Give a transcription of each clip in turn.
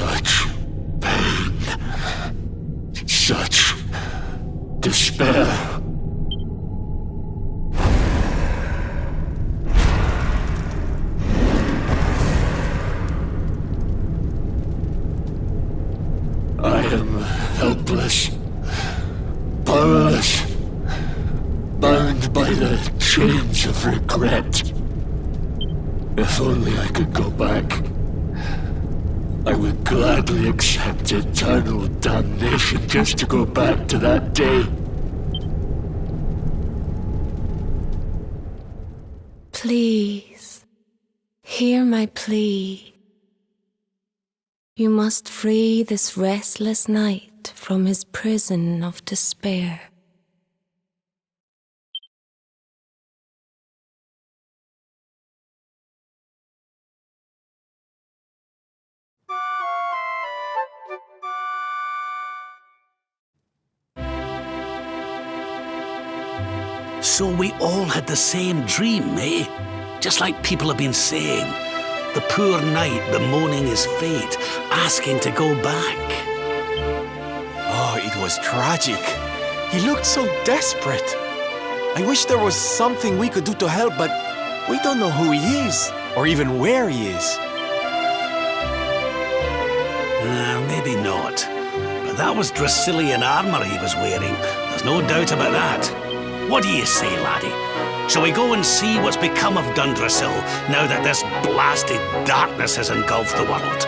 Such pain. Such despair. I am helpless, powerless, bound by the chains of regret. If only I could go back, I would gladly accept eternal damnation just to go back to that day. Please, hear my plea. You must free this restless knight from his prison of despair. So we all had the same dream, eh? Just like people have been saying. The poor knight bemoaning his fate, asking to go back. Oh, it was tragic. He looked so desperate. I wish there was something we could do to help, but we don't know who he is, or even where he is. Maybe not. But that was Dracilian armor he was wearing. There's no doubt about that. What do you say, laddie? Shall we go and see what's become of Dundrasil now that this blasted darkness has engulfed the world?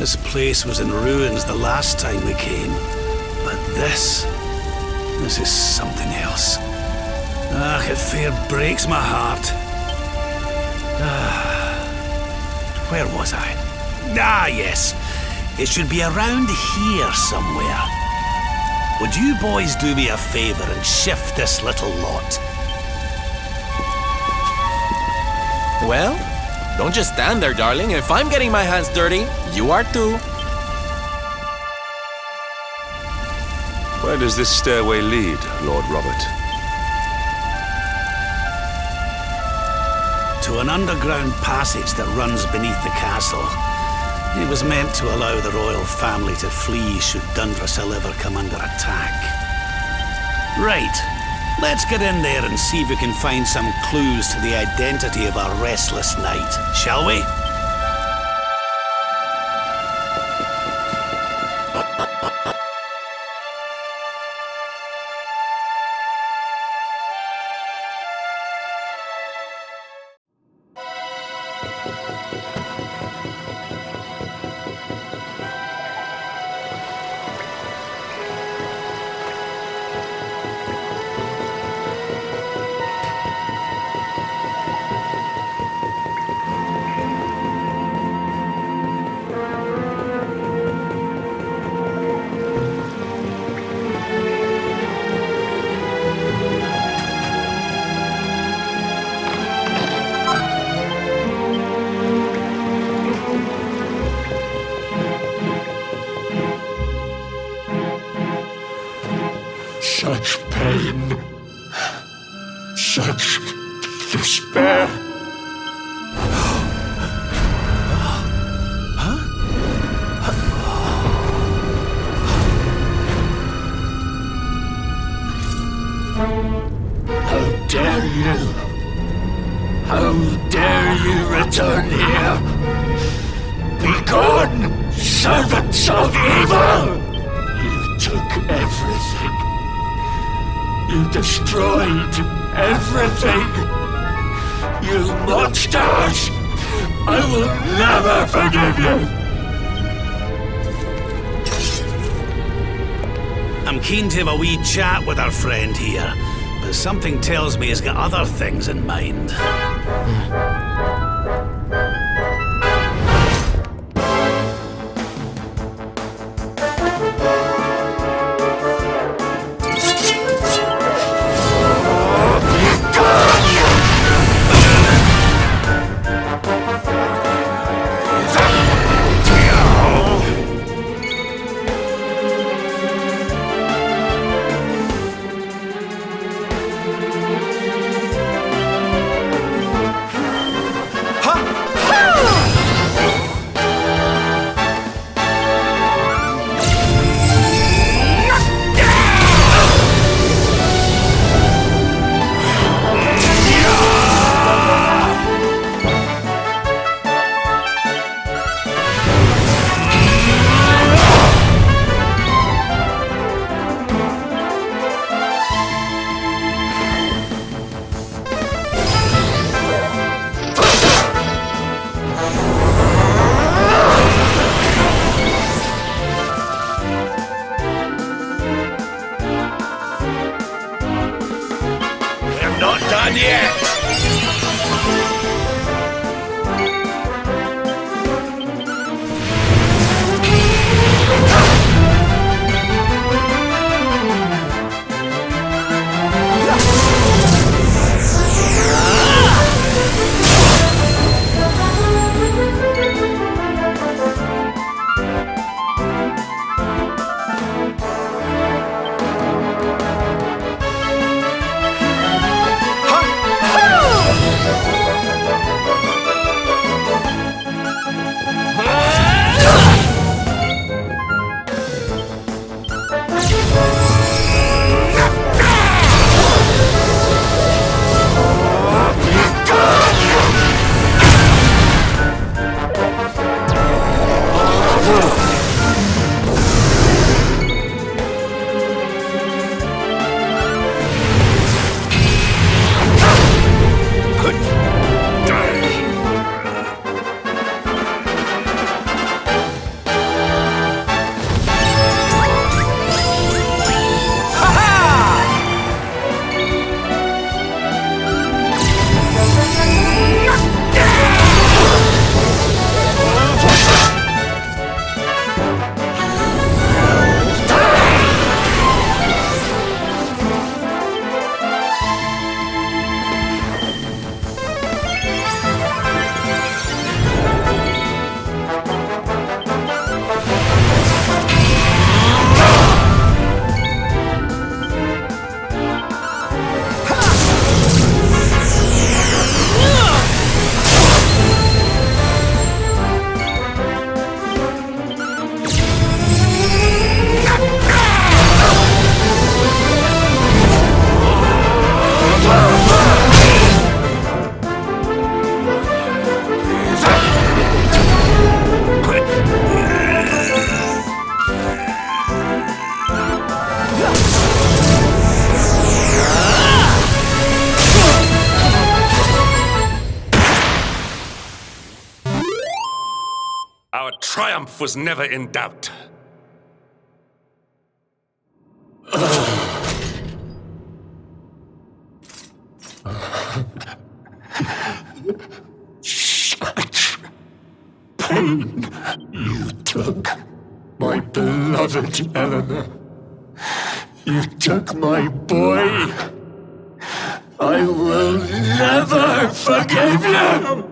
This place was in ruins the last time we came. But this is something else. It fair breaks my heart. Where was I? Yes. It should be around here somewhere. Would you boys do me a favor and shift this little lot? Well, don't just stand there, darling. If I'm getting my hands dirty, you are too. Where does this stairway lead, Lord Robert? To an underground passage that runs beneath the castle. It was meant to allow the royal family to flee should Dundrasil ever come under attack. Right, let's get in there and see if we can find some clues to the identity of our restless knight, shall we? Such pain, such despair. How dare you? How dare you return here? Be gone, servants of evil! You took everything. You destroyed everything! You monsters! I will never forgive you! I'm keen to have a wee chat with our friend here, but something tells me he's got other things in mind. Our triumph was never in doubt. Such pain you took, my beloved Eleanor. You took my boy. I will never forgive you!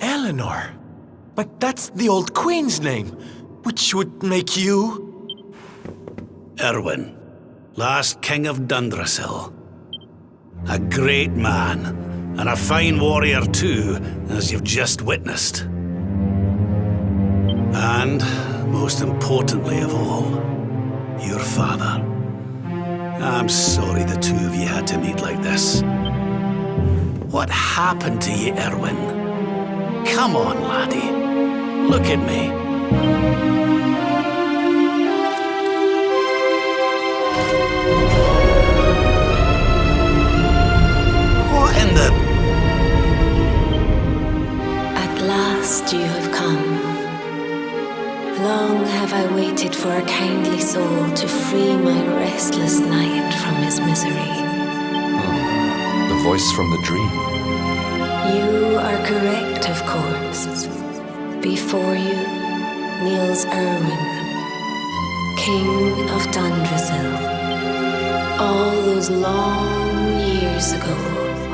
Eleanor? But that's the old queen's name, which would make you... Erwin, last king of Dundrasil. A great man, and a fine warrior too, as you've just witnessed. And, most importantly of all, your father. I'm sorry the two of you had to meet like this. What happened to you, Erwin? Come on, laddie. Look at me. What in the... At last you have come. Long have I waited for a kindly soul to free my restless night from his misery. The voice from the dream. You are correct, of course. Before you kneels Erwin, King of Dundrasil. All those long years ago,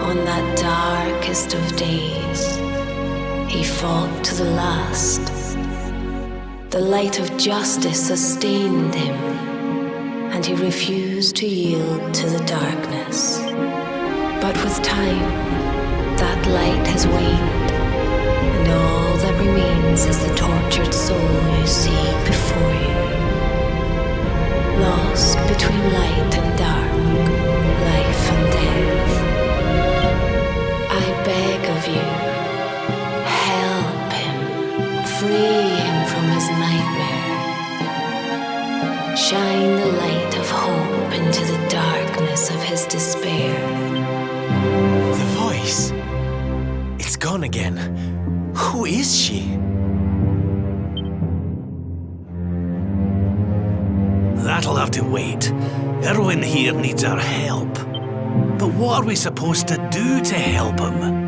on that darkest of days, he fought to the last. The light of justice sustained him, and he refused to yield to the darkness. But with time, that light has waned, and all that remains is the tortured soul you see before you. Lost between light and dark, life and death. I beg of you, help him, free him from his nightmare. Shine the light of hope into the darkness of his despair. The voice. It's gone again. Who is she? That'll have to wait. Erwin here needs our help. But what are we supposed to do to help him?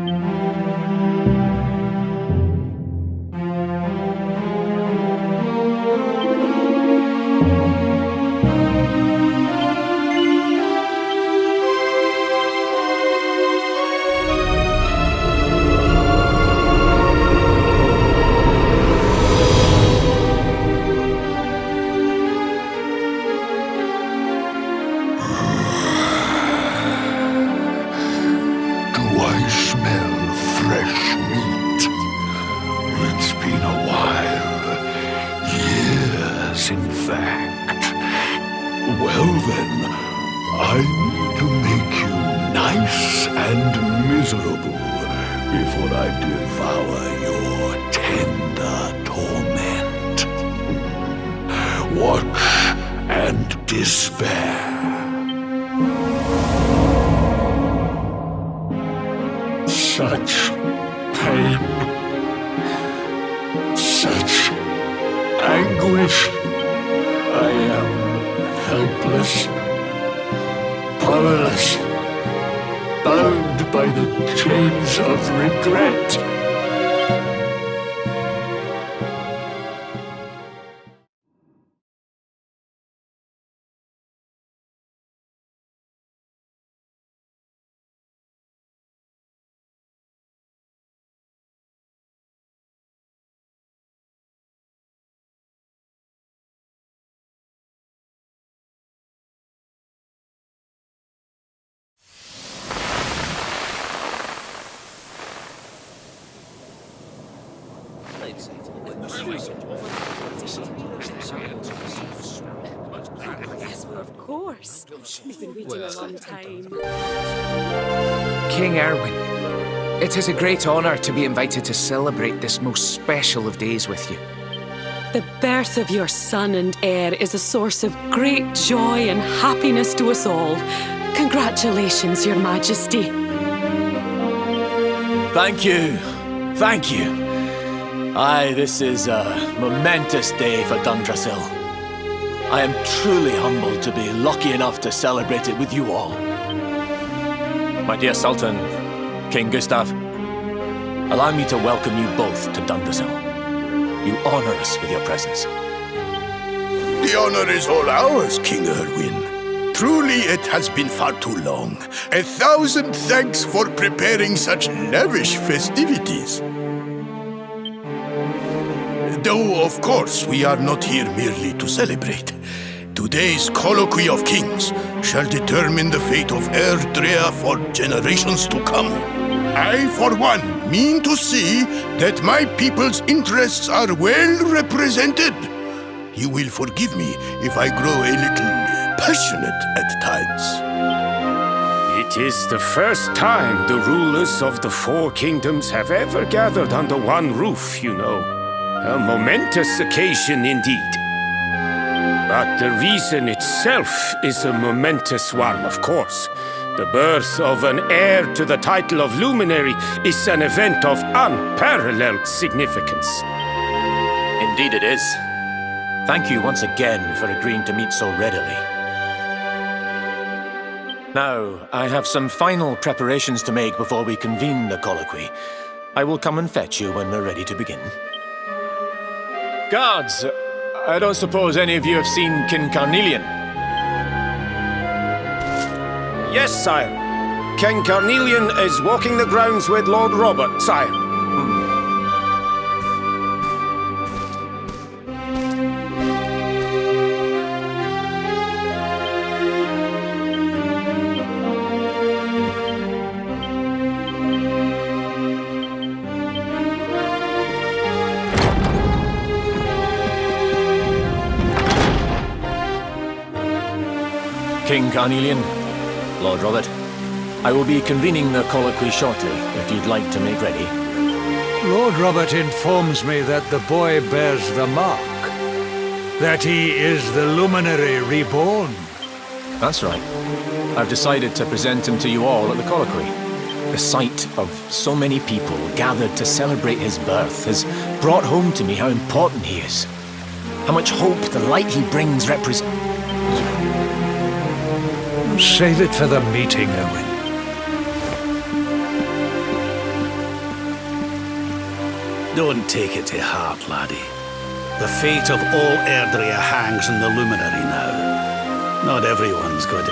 Such pain, such anguish. I am helpless, powerless, bound by the chains of regret. Yes, well, of course. We've been waiting a long time. King Erwin, it is a great honour to be invited to celebrate this most special of days with you. The birth of your son and heir is a source of great joy and happiness to us all. Congratulations, Your Majesty. Thank you. Thank you. Aye, this is a momentous day for Dundrasil. I am truly humbled to be lucky enough to celebrate it with you all. My dear Sultan, King Gustav, allow me to welcome you both to Dundrasil. You honor us with your presence. The honor is all ours, King Erwin. Truly, it has been far too long. 1,000 thanks for preparing such lavish festivities. Though, of course, we are not here merely to celebrate. Today's colloquy of kings shall determine the fate of Erdrea for generations to come. I, for one, mean to see that my people's interests are well represented. You will forgive me if I grow a little passionate at times. It is the first time the rulers of the Four Kingdoms have ever gathered under one roof, you know. A momentous occasion indeed. But the reason itself is a momentous one, of course. The birth of an heir to the title of Luminary is an event of unparalleled significance. Indeed it is. Thank you once again for agreeing to meet so readily. Now, I have some final preparations to make before we convene the colloquy. I will come and fetch you when we're ready to begin. Guards, I don't suppose any of you have seen King Carnelian? Yes, sire. King Carnelian is walking the grounds with Lord Robert, sire. King Carnelian, Lord Robert, I will be convening the colloquy shortly, if you'd like to make ready. Lord Robert informs me that the boy bears the mark. That he is the Luminary reborn. That's right. I've decided to present him to you all at the colloquy. The sight of so many people gathered to celebrate his birth has brought home to me how important he is. How much hope the light he brings represents. Save it for the meeting, Owen. Don't take it to heart, laddie. The fate of all Erdrea hangs in the Luminary now. Not everyone's good.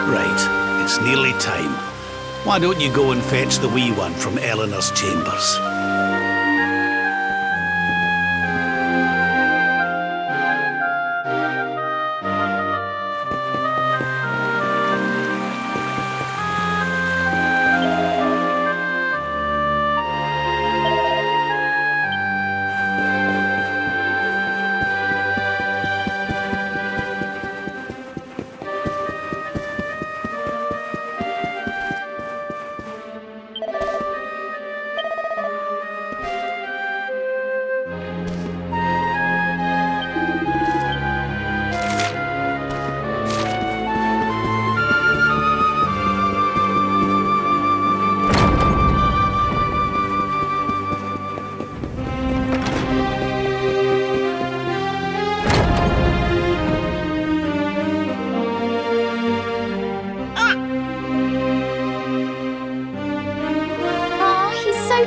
Right, it's nearly time. Why don't you go and fetch the wee one from Eleanor's chambers?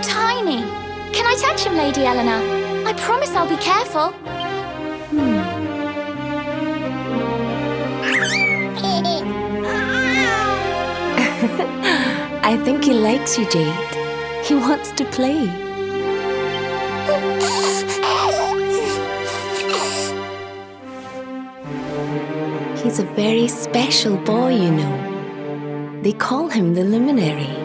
Tiny. Can I touch him, Lady Eleanor? I promise I'll be careful. I think he likes you, Jade. He wants to play. He's a very special boy, you know. They call him the Luminary.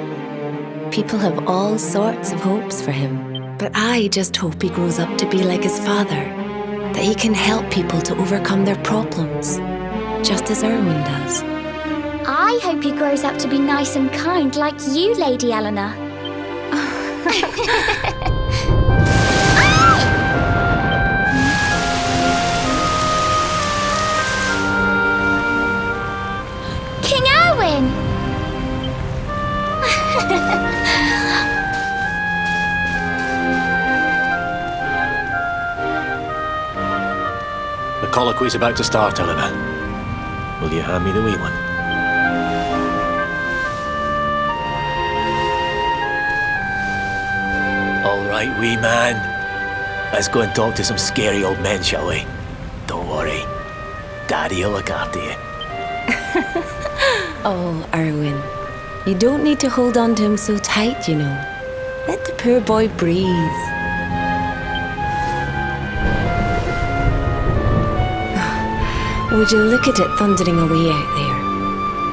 People have all sorts of hopes for him, but I just hope he grows up to be like his father, that he can help people to overcome their problems, just as Erwin does. I hope he grows up to be nice and kind like you, Lady Eleanor. King Erwin! colloquy's about to start, Eleanor. Will you hand me the wee one? All right, wee man. Let's go and talk to some scary old men, shall we? Don't worry. Daddy will look after you. Oh, Erwin. You don't need to hold on to him so tight, you know. Let the poor boy breathe. Would you look at it thundering away out there?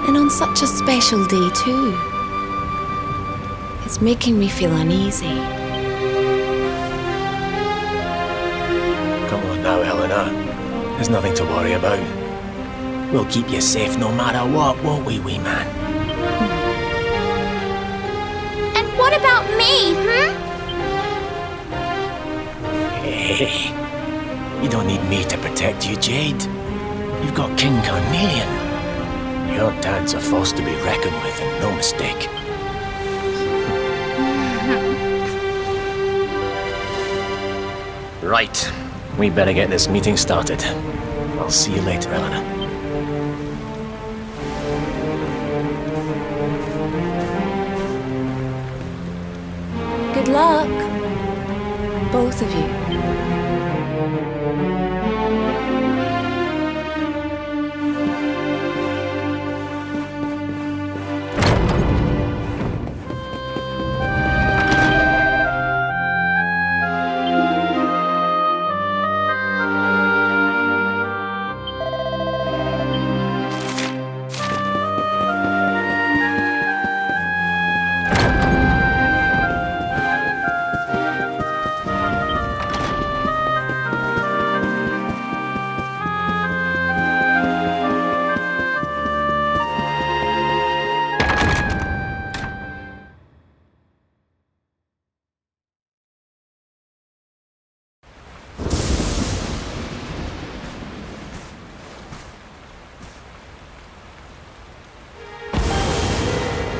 And on such a special day, too. It's making me feel uneasy. Come on now, Eleanor. There's nothing to worry about. We'll keep you safe no matter what, won't we, wee man? And what about me, Hey, you don't need me to protect you, Jade. You've got King Carnelian. Your dad's a force to be reckoned with, and no mistake. Right. We better get this meeting started. I'll see you later, Eleanor. Good luck, both of you.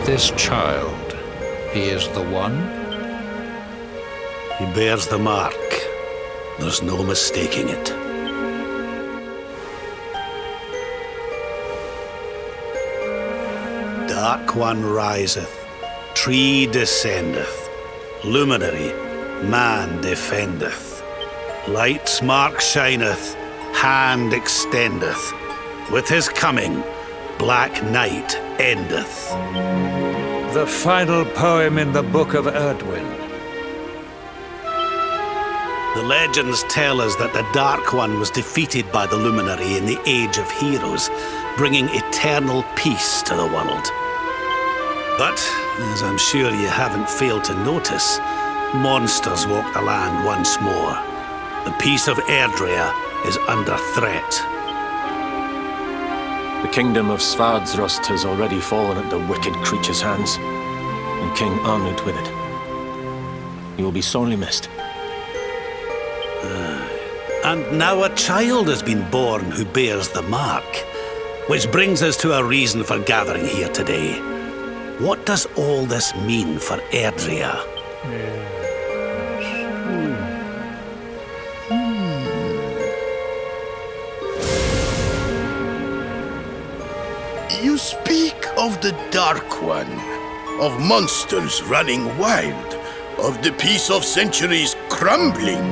This child, he is the one? He bears the mark. There's no mistaking it. Dark One riseth, tree descendeth, luminary, man defendeth. Light's mark shineth, hand extendeth. With his coming, black night endeth. The final poem in the Book of Erdwin. The legends tell us that the Dark One was defeated by the Luminary in the Age of Heroes, bringing eternal peace to the world. But, as I'm sure you haven't failed to notice, monsters walk the land once more. The peace of Erdrea is under threat. The kingdom of Svardsrust has already fallen at the wicked creature's hands, and King Arnut with it. You will be sorely missed. And now a child has been born who bears the mark, which brings us to a reason for gathering here today. What does all this mean for Erdrea? You speak of the Dark One, of monsters running wild, of the peace of centuries crumbling.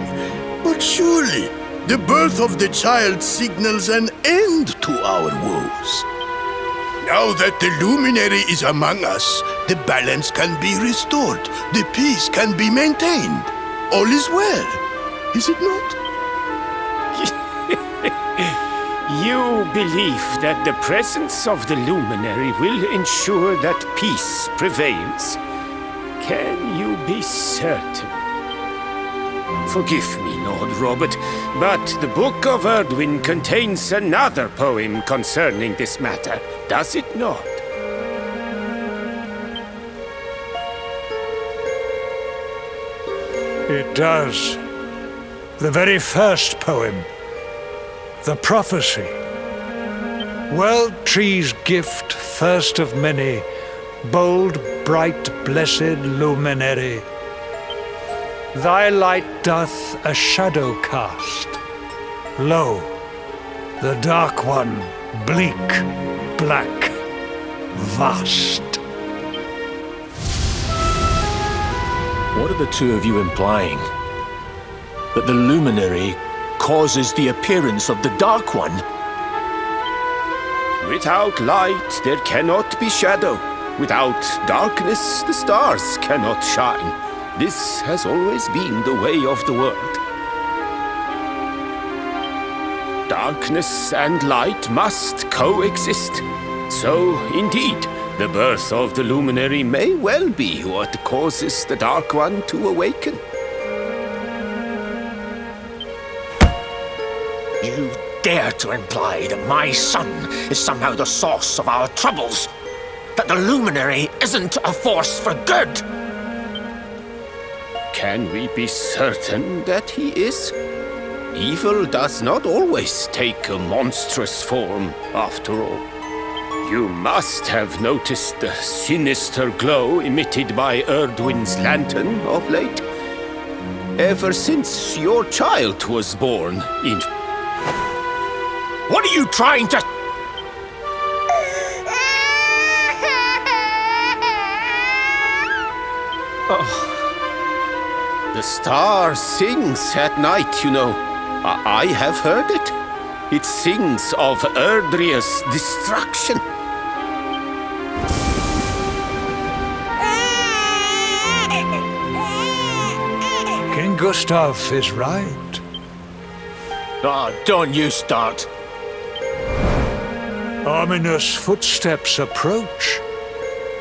But surely, the birth of the child signals an end to our woes. Now that the luminary is among us, the balance can be restored, the peace can be maintained. All is well, is it not? You believe that the presence of the luminary will ensure that peace prevails. Can you be certain? Forgive me, Lord Robert, but the Book of Erdwin contains another poem concerning this matter, does it not? It does. The very first poem. The prophecy. World tree's gift, first of many, bold, bright, blessed luminary. Thy light doth a shadow cast. Lo, The Dark One, bleak, black, vast. What are the two of you implying? That the Luminary causes the appearance of the Dark One? Without light, there cannot be shadow. Without darkness, the stars cannot shine. This has always been the way of the world. Darkness and light must coexist. So, indeed, the birth of the Luminary may well be what causes the Dark One to awaken. You dare to imply that my son is somehow the source of our troubles? That the Luminary isn't a force for good? Can we be certain that he is? Evil does not always take a monstrous form, after all. You must have noticed the sinister glow emitted by Erdwin's lantern of late. Ever since your child was born, in... What are you trying to... Oh. The star sings at night, you know. I have heard it. It sings of Erdria's destruction. King Gustav is right. Oh, don't you start. Ominous footsteps approach.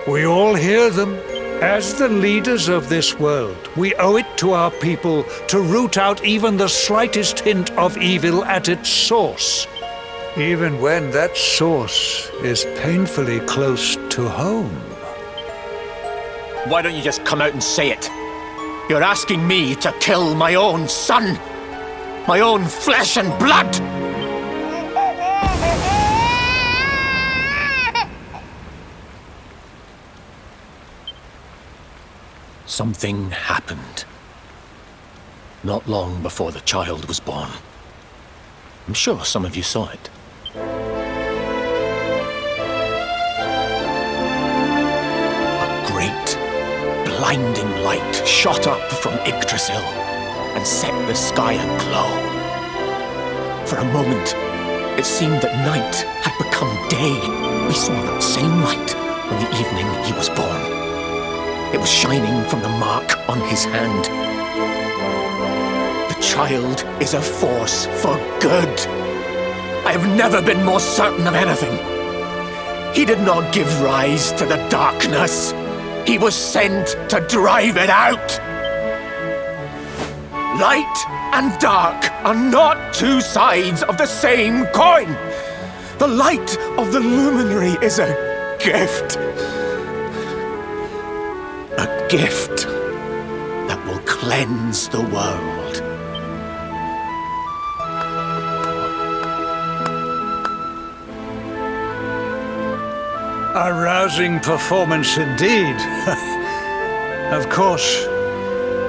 We all hear them. As the leaders of this world, we owe it to our people to root out even the slightest hint of evil at its source, even when that source is painfully close to home. Why don't you just come out and say it? You're asking me to kill my own son, my own flesh and blood! Something happened. Not long before the child was born. I'm sure some of you saw it. A great, blinding light shot up from Yggdrasil and set the sky aglow. For a moment, it seemed that night had become day. We saw that same light on the evening he was born. It was shining from the mark on his hand. The child is a force for good. I have never been more certain of anything. He did not give rise to the darkness. He was sent to drive it out. Light and dark are not two sides of the same coin. The light of the Luminary is a gift. A gift that will cleanse the world. A rousing performance indeed. Of course,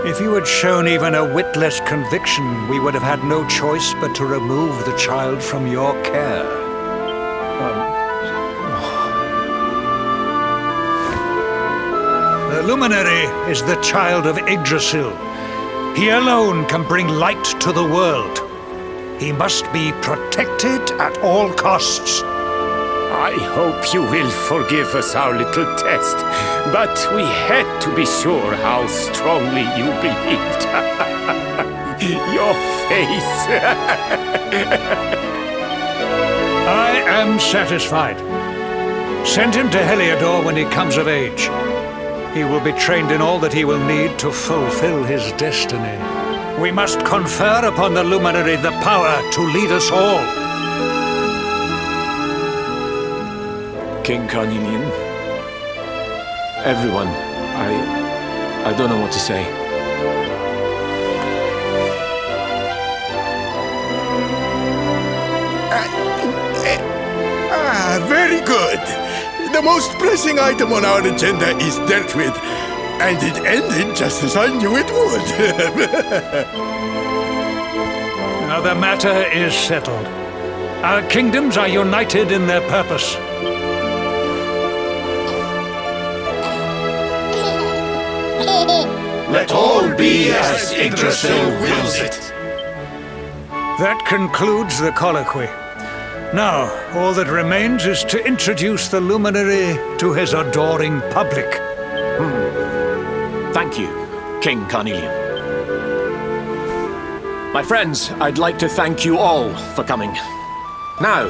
if you had shown even a whit less conviction, we would have had no choice but to remove the child from your care. The Luminary is the child of Yggdrasil. He alone can bring light to the world. He must be protected at all costs. I hope you will forgive us our little test, but we had to be sure how strongly you believed. Your face. I am satisfied. Send him to Heliodor when he comes of age. He will be trained in all that he will need to fulfill his destiny. We must confer upon the Luminary the power to lead us all. King Carnelian, everyone, I don't know what to say. Very good. The most pressing item on our agenda is dealt with, and it ended just as I knew it would. Now the matter is settled. Our kingdoms are united in their purpose. Let all be as Yggdrasil wills it. That concludes the colloquy. Now, all that remains is to introduce the luminary to his adoring public. Thank you, King Carnelian. My friends, I'd like to thank you all for coming. Now,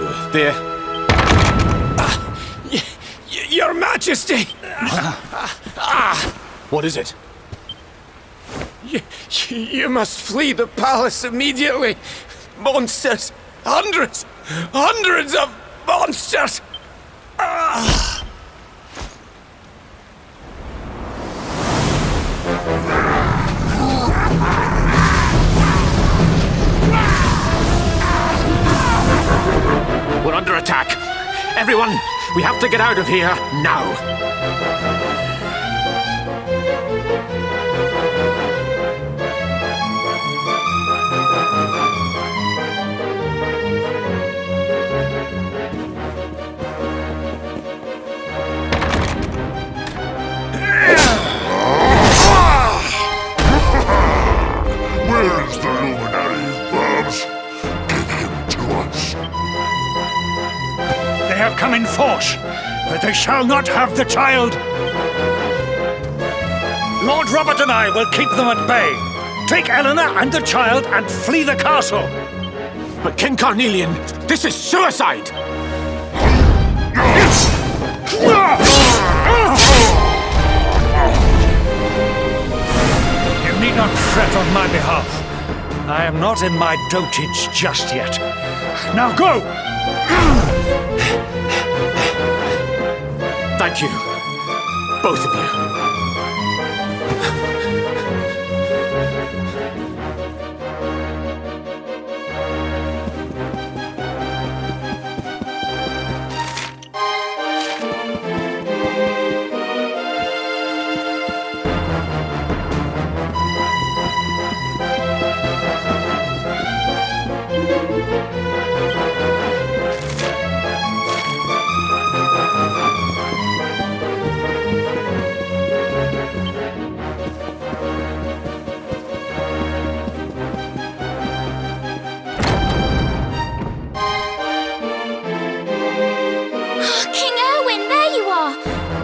Your Majesty! What is it? You must flee the palace immediately. Monsters! Hundreds of monsters! We're under attack. Everyone, we have to get out of here now. Where is the luminary, Babs? Give him to us. They have come in force, but they shall not have the child. Lord Robert and I will keep them at bay. Take Eleanor and the child and flee the castle. But King Carnelian, this is suicide! You need not fret on my behalf. I am not in my dotage just yet. Now go! Thank you, both of you.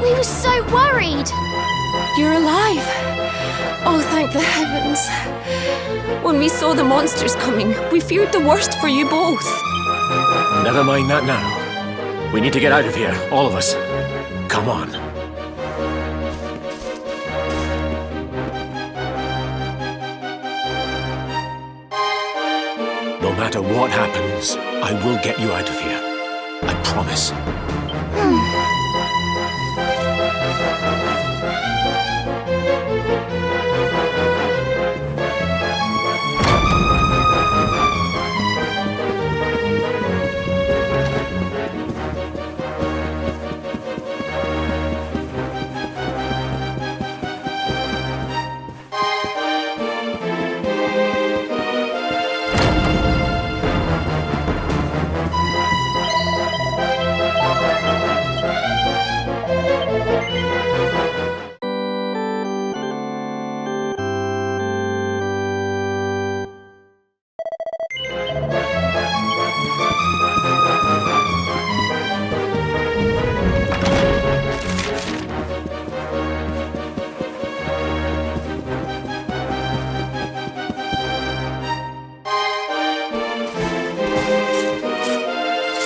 We were so worried. You're alive. Oh, thank the heavens. When we saw the monsters coming, we feared the worst for you both. Never mind that now. We need to get out of here, all of us. Come on. No matter what happens, I will get you out of here. I promise.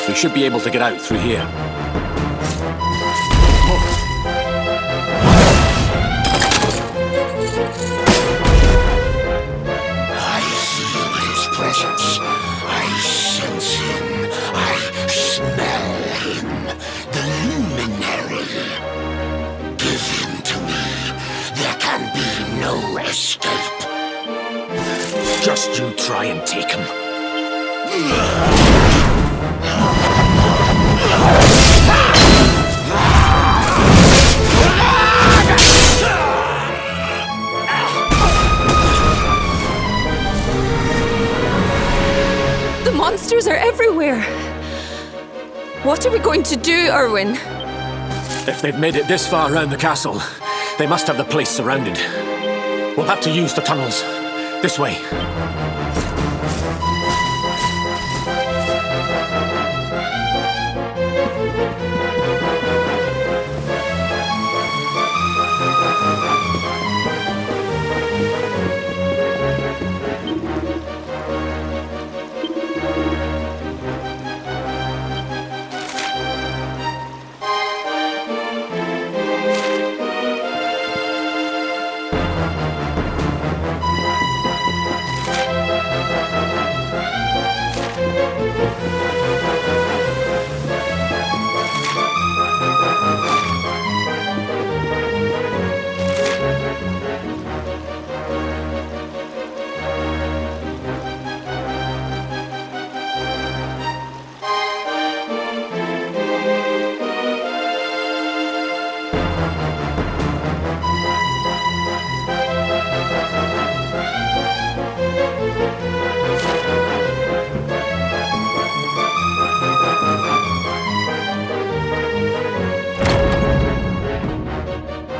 We should be able to get out through here. I feel his presence. I sense him. I smell him. The luminary. Give him to me. There can be no escape. Just you try and take him. The monsters are everywhere. What are we going to do, Erwin? If they've made it this far around the castle, they must have the place surrounded. We'll have to use the tunnels. This way.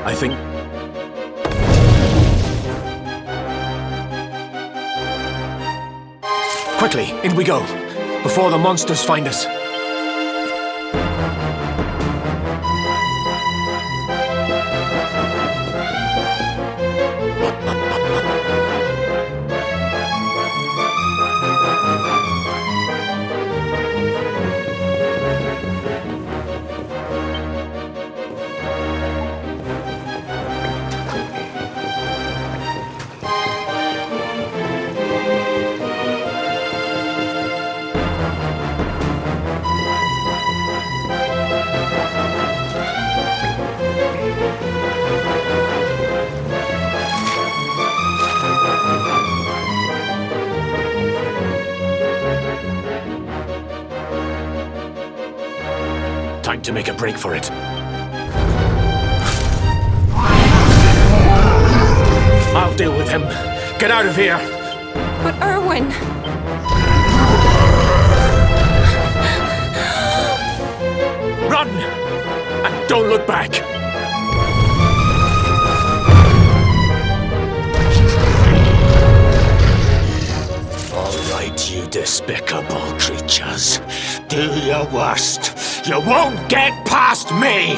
I think... Quickly, in we go, before the monsters find us. Time to make a break for it. I'll deal with him. Get out of here! But Erwin... Run! And don't look back! All right, you despicable creatures. Do your worst. You won't get past me!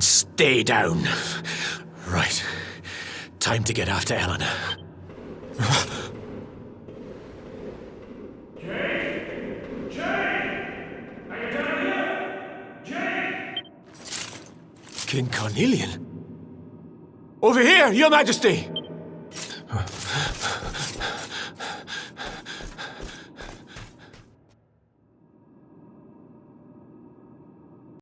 and stay down. Right. Time to get after Eleanor. King Cornelian? Over here, Your Majesty!